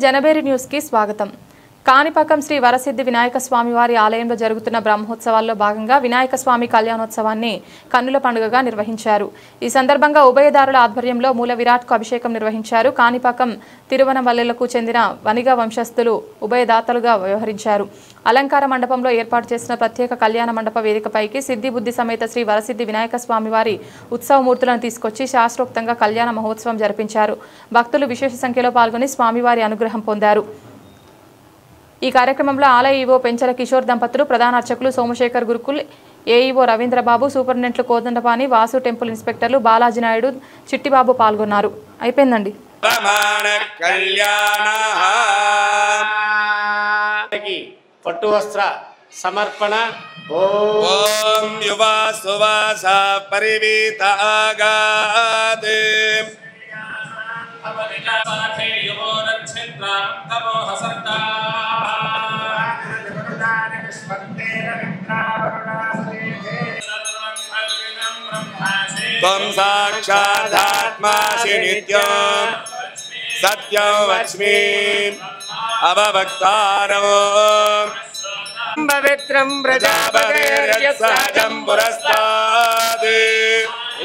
జనబేరి news కి స్వాగతం. కాణిపాకం శ్రీ వరసిద్ధి వినాయక స్వామి వారి ఆలయంలో జరుగుతున్న బ్రహ్మోత్సవాల్లో భాగంగా వినాయక స్వామి కళ్యాణోత్సవాన్ని కన్నుల పండుగగా నిర్వహించారు. ఈ సందర్భంగా ఉభయదారుల ఆధ్వర్యంలో మూల విరాట్కు అభిషేకం నిర్వహించారు. కాణిపాకం తిరువనవల్లెలకు చెందిన వనిగ వంశస్థులు ఉభయదాతలుగా వ్యవహరించారు. అలంకార మండపంలో ఏర్పాటు చేసిన ప్రత్యేక కళ్యాణ మండప వేదికపైకి సిద్ధి బుద్ధి సమేత శ్రీ వరసిద్ధి వినాయక స్వామి వారి ఉత్సవమూర్తులను తీసుకొచ్చి శాస్త్రోక్తంగా కళ్యాణ మహోత్సవం జరిపించారు. భక్తులు విశేష సంఖ్యలో పాల్గొని స్వామివారి అనుగ్రహం పొందారు. ఈ కార్యక్రమంలో ఆలయ ఈవో పెంచల కిషోర్ దంపతులు, ప్రధాన అర్చకులు సోమశేఖర్ గురుకుల్, ఏఈఓ రవీంద్రబాబు, సూపరింటెండెంట్లు కోదండపాణి, వాసు, టెంపుల్ ఇన్స్పెక్టర్లు బాలాజీ నాయుడు, చిట్టిబాబు పాల్గొన్నారు. అయిపోయిందండి. పట్టు వస్త్ర సమర్పణ. ఓం యువ సువాస పరివీతాగాదే త్వం సాక్షాదాత్మాసి నిత్యం సత్యం వచ్మి అవవక్తారం పవిత్రం ప్రజాపతిర్యస్సహజం పురస్తాద్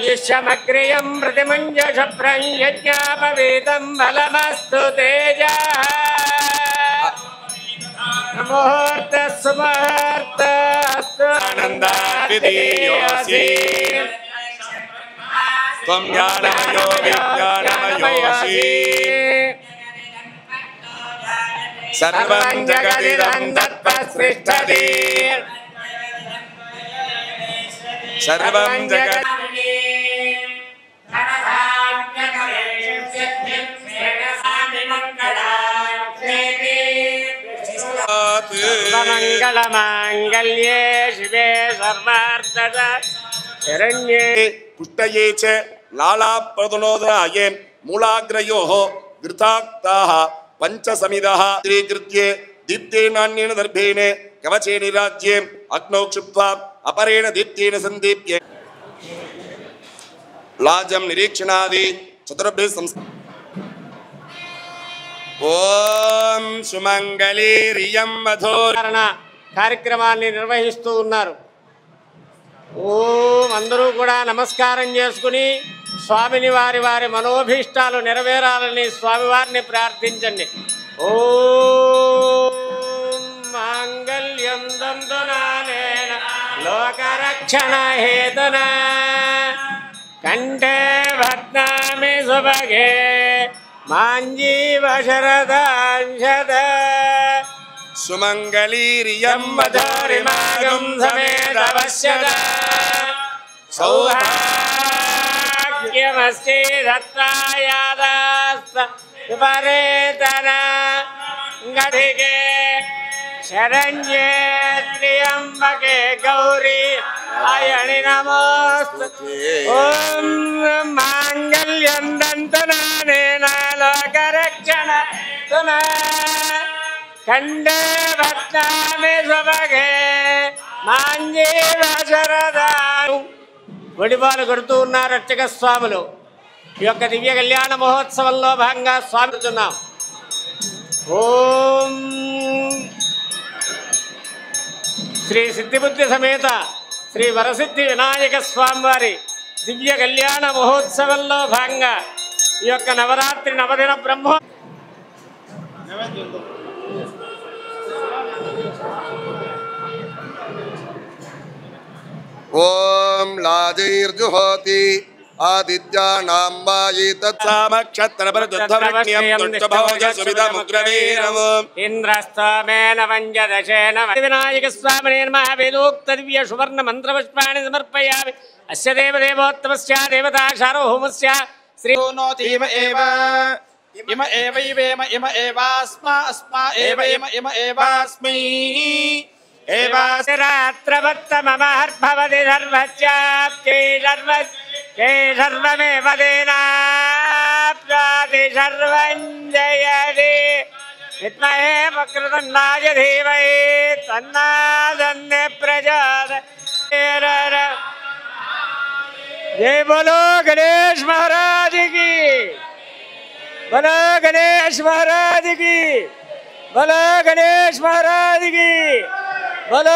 యశ్యమగ్రియం ప్రతిముంజశప్రం యజ్ఞాపవీతం బలమస్తు తేజః. ముహూర్త సుముహూర్తస్తు ఆనందాద్వితీయోసి త్వం జ్ఞానమయో విజ్ఞానమయోసి సర్వం జగదిదం తత్పస్పృష్టతి సర్వం జగత్ మంగళమాంగళ్యే శివే సర్వార్థద శరణ్యే పుష్టయే చ లాలాప్రదనోదనాయే మూలాగ్రయోః ఘృతాక్తాః పంచసమిదః త్రీకృత్యే దీప్తేనాన్యేన దర్భేణ కవచే నిరాజ్యే అగ్నౌ క్షుప్త్వా అపరేణ దీప్తేన సందీప్య లాజం నిరీక్షణాది చతుర్భిః ఓం సుమంగళీరియం మధుర కార్యక్రమాన్ని నిర్వహిస్తూ ఉన్నారు. ఓం అందరూ కూడా నమస్కారం చేసుకుని స్వామిని వారి వారి మనోభీష్టాలు నెరవేరాలని స్వామివారిని ప్రార్థించండి. ఓం మాంగళ్యం దంతునానేన లోకరక్షణ హేతునా కంఠే భద్నామి సుభగే మాంజీవ శరదాంశద సుమంగళీరియం మధురిమాగం సమేతవశ్యద సౌభాగ్యమస్తి దత్తాయాదాస్త విపరేతన గధికే శరణ్యే త్ర్యంబకే గౌరీ అయణి నమోస్తుతే. ఓం మాంగళ్యం దంతునానేన లోకరక్షణ తునా కండే భక్తామి సుభగే మాంజీవ శరదా. ఒడిబాలు కొడుతూ ఉన్నారు అర్చక స్వాములు. ఈ యొక్క దివ్య కళ్యాణ మహోత్సవంలో భాగంగా స్వామిస్తున్నాం. ఓం శ్రీ సిద్ధిబుద్ధి సమేత శ్రీ వరసిద్ధి వినాయక స్వామి వారి దివ్య కళ్యాణ మహోత్సవంలో భాగంగా ఈ యొక్క నవరాత్రి నవదిన బ్రహ్మో ఓం లాజైర్జుహోతి ఆదిత్యానాం వాయి తత్సామక్షత్రపరదుద్ధవృక్ష్యం దుష్టభోజ సువిధముగ్రవీరం ఇంద్రస్తమేన వంజదశేన వినాయక స్వామినే నమః. వేదోక్త దివ్య సువర్ణ మంత్రపుష్పాణి సమర్పయామి. అస్య దేవదేవోత్తమస్య దేవతా సార్వభౌమస్య శ్రీ ఇమ ఏవ ఇమ ఏవ ఇవేమ ఇమ ఏవాస్మా అస్మా ఏవ ఇమ ఇమ ఏవాస్మై ఏవాత్రవత్తమహర్భవతి సర్వస్యాప్తి సర్వస్యే సర్వమేవ దేనాప్యాతి సర్వం జయతి విద్మహే వక్రతుండాయ ధీమహి తన్నో ప్రచోదయాత్. जय बोलो गणेश महाराज की। బలో గణేష్ మహారాజ్ కి, బలో గణేష్ మహారాజ్ కి, బలో